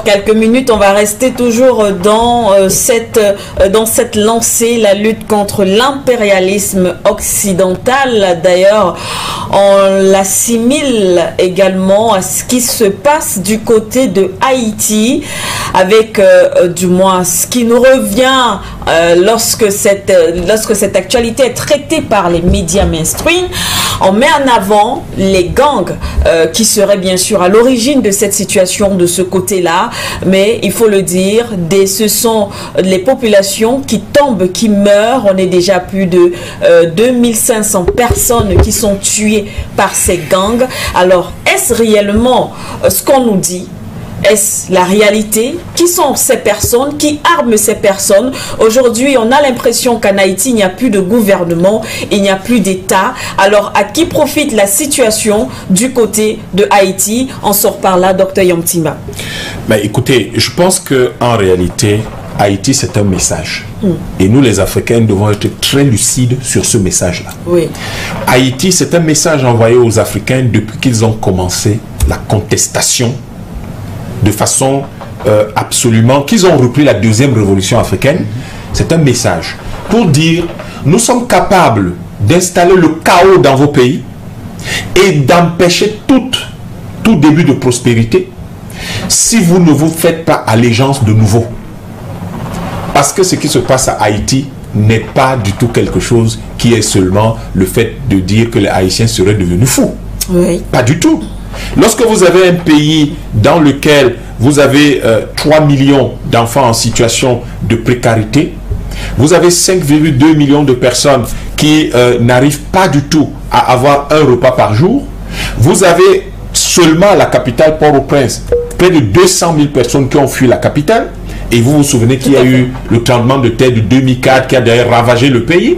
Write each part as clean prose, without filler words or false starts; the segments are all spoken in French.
quelques minutes, on va rester toujours dans cette lancée, la lutte contre l'impérialisme occidental. D'ailleurs, on l'assimile également à ce qui se passe du côté de Haïti, avec du moins ce qui nous revient lorsque cette actualité est traitée par les médias mainstream. On met en avant les gangs qui seraient bien sûr à l'origine de cette situation de ce côté-là, mais il faut le dire, ce sont les populations qui tombent, qui meurent. On est déjà plus de 2500 personnes qui sont tuées par ces gangs. Alors, est-ce réellement ce qu'on nous dit? Est-ce la réalité? Qui sont ces personnes? Qui arment ces personnes? Aujourd'hui, on a l'impression qu'en Haïti, il n'y a plus de gouvernement, il n'y a plus d'État. Alors, à qui profite la situation du côté de Haïti? On sort par là, Dr Yom-Timba. Ben, écoutez, je pense qu'en réalité, Haïti, c'est un message. Et nous, les Africains, devons être très lucides sur ce message-là. Oui. Haïti, c'est un message envoyé aux Africains depuis qu'ils ont commencé la contestation de façon absolument, qu'ils ont repris la deuxième révolution africaine. C'est un message pour dire, nous sommes capables d'installer le chaos dans vos pays et d'empêcher tout début de prospérité si vous ne vous faites pas allégeance de nouveau. Parce que ce qui se passe à Haïti n'est pas du tout quelque chose qui est seulement le fait de dire que les Haïtiens seraient devenus fous. Oui. Pas du tout. Lorsque vous avez un pays dans lequel vous avez 3 millions d'enfants en situation de précarité, vous avez 5,2 millions de personnes qui n'arrivent pas du tout à avoir un repas par jour, vous avez seulement à la capitale Port-au-Prince près de 200 000 personnes qui ont fui la capitale. Et vous vous souvenez qu'il y a eu le tremblement de terre de 2004 qui a d'ailleurs ravagé le pays.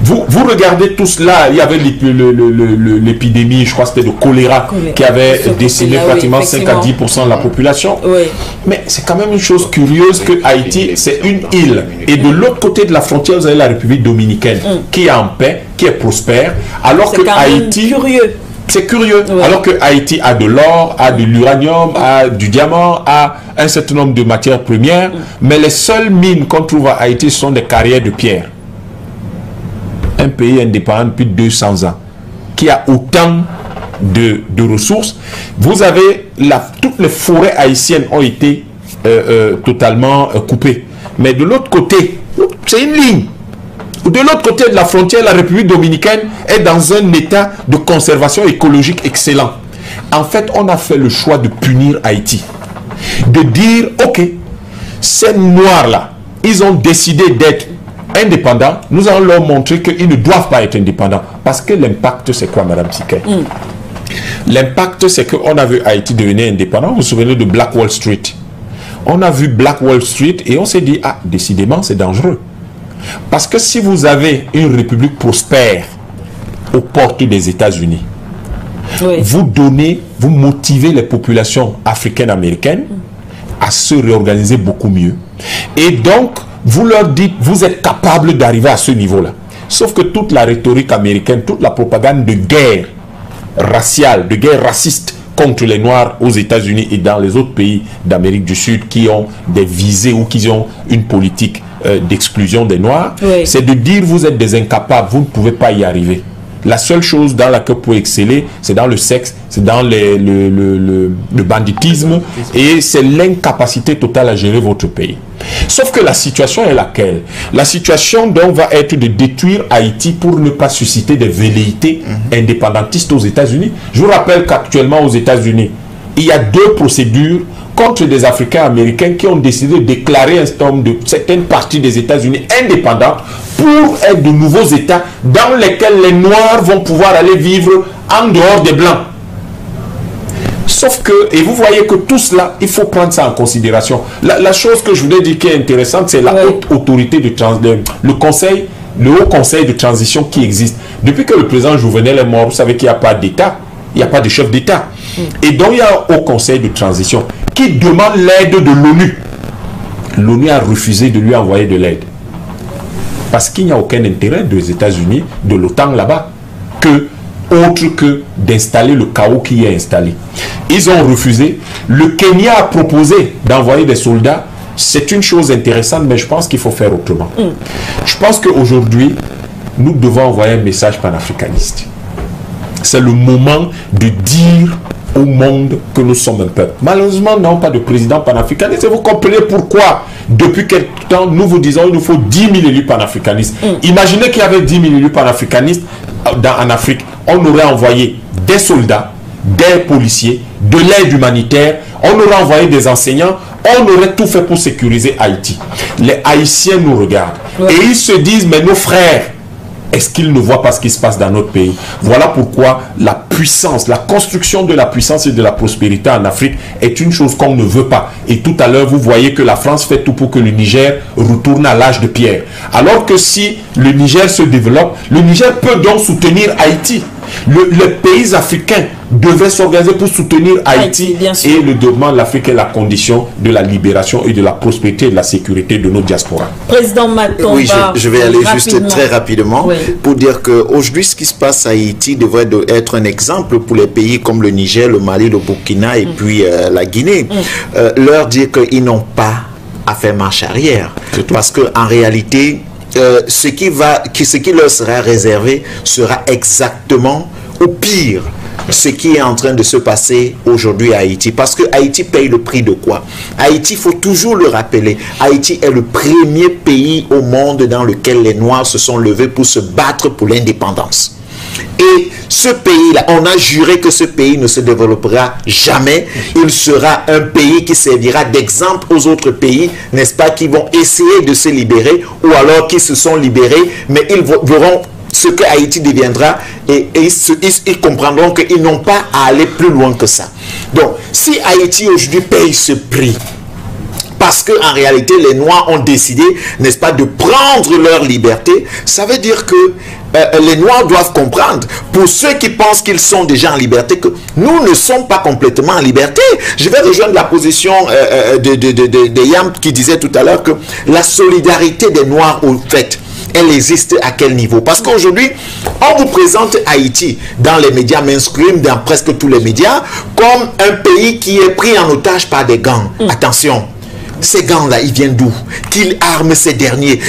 Vous regardez tout cela, il y avait l'épidémie, je crois que c'était de choléra, qui avait décimé pratiquement 5 à 10% de la population. Oui. Mais c'est quand même une chose curieuse que Haïti, c'est une île. Et de l'autre côté de la frontière, vous avez la République dominicaine, qui est en paix, qui est prospère, alors que Haïti... curieux. C'est curieux, ouais. Alors que Haïti a de l'or, a de l'uranium, a du diamant, a un certain nombre de matières premières, mais les seules mines qu'on trouve à Haïti sont des carrières de pierre. Un pays indépendant depuis 200 ans, qui a autant de ressources. Vous avez, toutes les forêts haïtiennes ont été totalement coupées. Mais de l'autre côté, c'est une ligne. De l'autre côté de la frontière, la République dominicaine est dans un état de conservation écologique excellent. En fait, on a fait le choix de punir Haïti. De dire, ok, ces Noirs-là, ils ont décidé d'être indépendants. Nous allons leur montrer qu'ils ne doivent pas être indépendants. Parce que l'impact, c'est quoi, Madame Siquet? L'impact, c'est qu'on a vu Haïti devenir indépendant. Vous vous souvenez de Black Wall Street? On a vu Black Wall Street et on s'est dit, ah, décidément, c'est dangereux. Parce que si vous avez une république prospère aux portes des États-Unis, oui, vous motivez les populations africaines américaines à se réorganiser beaucoup mieux. Et donc, vous leur dites, vous êtes capable d'arriver à ce niveau-là. Sauf que toute la rhétorique américaine, toute la propagande de guerre raciale, de guerre raciste contre les Noirs aux États-Unis et dans les autres pays d'Amérique du Sud qui ont des visées ou qui ont une politique d'exclusion des Noirs, oui, c'est de dire vous êtes des incapables, vous ne pouvez pas y arriver. La seule chose dans laquelle vous pouvez exceller, c'est dans le sexe, c'est dans le banditisme et c'est l'incapacité totale à gérer votre pays. Sauf que la situation est laquelle? La situation donc va être de détruire Haïti pour ne pas susciter des velléités indépendantistes aux États-Unis. Je vous rappelle qu'actuellement aux États-Unis, il y a 2 procédures contre des Africains américains qui ont décidé de déclarer un certain nombre de certaines parties des États-Unis indépendantes pour être de nouveaux États dans lesquels les Noirs vont pouvoir aller vivre en dehors des Blancs. Sauf que, et vous voyez que tout cela, il faut prendre ça en considération. La chose que je voulais dire qui est intéressante, c'est la haute autorité de le haut conseil de transition qui existe. Depuis que le président Jouvenel est mort, vous savez qu'il n'y a pas d'État, il n'y a pas de chef d'État. Et donc il y a un haut conseil de transition qui demande l'aide de l'ONU. L'ONU a refusé de lui envoyer de l'aide. Parce qu'il n'y a aucun intérêt des États-Unis, de l'OTAN là-bas, que autre que d'installer le chaos qui est installé. Ils ont refusé. Le Kenya a proposé d'envoyer des soldats. C'est une chose intéressante, mais je pense qu'il faut faire autrement. Je pense qu'aujourd'hui, nous devons envoyer un message panafricaniste. C'est le moment de dire au monde que nous sommes un peuple. Malheureusement, nous n'avons pas de président panafricaniste. Et vous comprenez pourquoi, depuis quelque temps, nous vous disons qu'il nous faut 10 000 élus panafricanistes. Imaginez qu'il y avait 10 000 élus panafricanistes en Afrique. On aurait envoyé des soldats, des policiers, de l'aide humanitaire, on aurait envoyé des enseignants, on aurait tout fait pour sécuriser Haïti. Les Haïtiens nous regardent et ils se disent, mais nos frères, est-ce qu'ils ne voient pas ce qui se passe dans notre pays? Voilà pourquoi la puissance, la construction de la puissance et de la prospérité en Afrique est une chose qu'on ne veut pas. Et tout à l'heure, vous voyez que la France fait tout pour que le Niger retourne à l'âge de pierre. Alors que si le Niger se développe, le Niger peut donc soutenir Haïti. Les pays africains devaient s'organiser pour soutenir Haïti et le développement de l'Afrique est la condition de la libération et de la prospérité et de la sécurité de nos diasporas. Président Matomba, oui, je vais aller juste très rapidement pour dire qu'aujourd'hui, ce qui se passe à Haïti devrait être un exemple pour les pays comme le Niger, le Mali, le Burkina et puis la Guinée. Leur dire qu'ils n'ont pas à faire marche arrière. Parce qu'en réalité, ce qui leur sera réservé sera exactement, au pire, ce qui est en train de se passer aujourd'hui à Haïti. Parce que Haïti paye le prix de quoi? Haïti, il faut toujours le rappeler, Haïti est le premier pays au monde dans lequel les Noirs se sont levés pour se battre pour l'indépendance. Et ce pays-là, on a juré que ce pays ne se développera jamais. Il sera un pays qui servira d'exemple aux autres pays, n'est-ce pas, qui vont essayer de se libérer ou alors qui se sont libérés, mais ils verront ce que Haïti deviendra et ils comprendront qu'ils n'ont pas à aller plus loin que ça. Donc, si Haïti aujourd'hui paye ce prix, parce qu'en réalité, les Noirs ont décidé, n'est-ce pas, de prendre leur liberté, ça veut dire que les Noirs doivent comprendre, pour ceux qui pensent qu'ils sont déjà en liberté, que nous ne sommes pas complètement en liberté. Je vais rejoindre la position de Yam qui disait tout à l'heure que la solidarité des Noirs, au fait, elle existe à quel niveau? Parce qu'aujourd'hui, on vous présente Haïti dans les médias mainstream, dans presque tous les médias, comme un pays qui est pris en otage par des gangs. Attention. Ces gangs-là, ils viennent d'où? Qui arment ces derniers?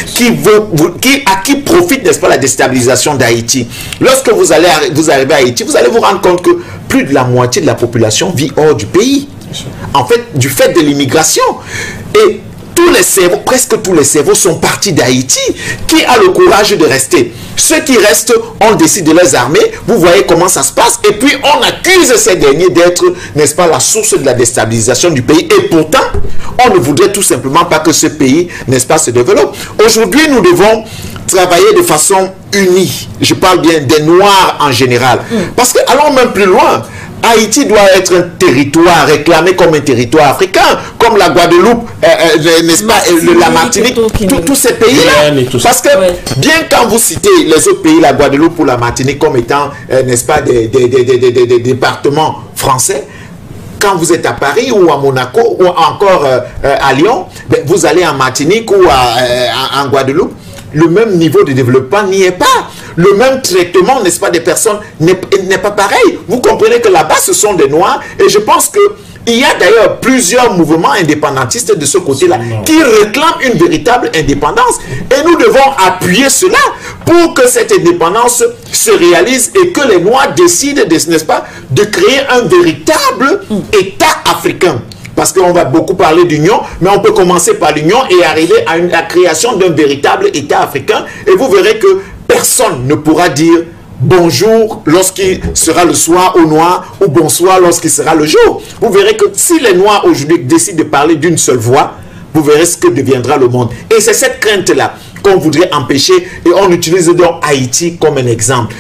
À qui profite, n'est-ce pas, la déstabilisation d'Haïti? Lorsque vous arrivez à Haïti, vous allez vous rendre compte que plus de la moitié de la population vit hors du pays. En fait, du fait de l'immigration. Et tous les cerveaux, presque tous les cerveaux sont partis d'Haïti. Qui a le courage de rester? Ceux qui restent, on décide de les armer. Vous voyez comment ça se passe. Et puis, on accuse ces derniers d'être, n'est-ce pas, la source de la déstabilisation du pays. Et pourtant, on ne voudrait tout simplement pas que ce pays, n'est-ce pas, se développe. Aujourd'hui, nous devons travailler de façon unie. Je parle bien des Noirs en général. Parce que, allons même plus loin, Haïti doit être un territoire réclamé comme un territoire africain, comme la Guadeloupe, n'est-ce pas, la Martinique, tous ces pays-là. Parce que, bien quand vous citez les autres pays, la Guadeloupe ou la Martinique comme étant, n'est-ce pas, des départements français, quand vous êtes à Paris ou à Monaco ou encore à Lyon, ben, vous allez en Martinique ou en Guadeloupe, le même niveau de développement n'y est pas. Le même traitement, n'est-ce pas, des personnes n'est pas pareil. Vous comprenez que là-bas, ce sont des Noirs. Et je pense qu'il y a d'ailleurs plusieurs mouvements indépendantistes de ce côté-là qui réclament une véritable indépendance. Et nous devons appuyer cela pour que cette indépendance se réalise et que les Noirs décident, n'est-ce pas, de créer un véritable État africain. Parce qu'on va beaucoup parler d'union, mais on peut commencer par l'union et arriver à la création d'un véritable État africain. Et vous verrez que personne ne pourra dire bonjour lorsqu'il sera le soir aux Noirs ou bonsoir lorsqu'il sera le jour. Vous verrez que si les Noirs aujourd'hui décident de parler d'une seule voix, vous verrez ce que deviendra le monde. Et c'est cette crainte-là qu'on voudrait empêcher et on utilise donc Haïti comme un exemple.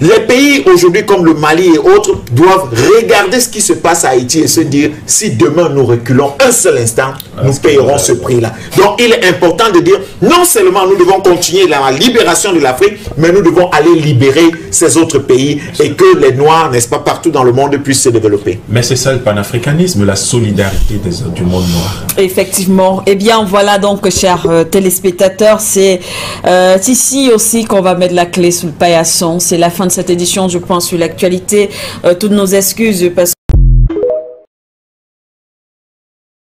Les pays aujourd'hui comme le Mali et autres doivent regarder ce qui se passe à Haïti et se dire si demain nous reculons un seul instant, nous payerons ce prix-là. Donc il est important de dire non seulement nous devons continuer la libération de l'Afrique, mais nous devons aller libérer ces autres pays et que les Noirs, n'est-ce pas, partout dans le monde puissent se développer. Mais c'est ça le panafricanisme, la solidarité du monde noir. Effectivement. Eh bien voilà donc, chers téléspectateurs, c'est ici aussi qu'on va mettre la clé sous le paillasson. C'est la fin fin de cette édition du Point sur l'actualité. Toutes nos excuses parce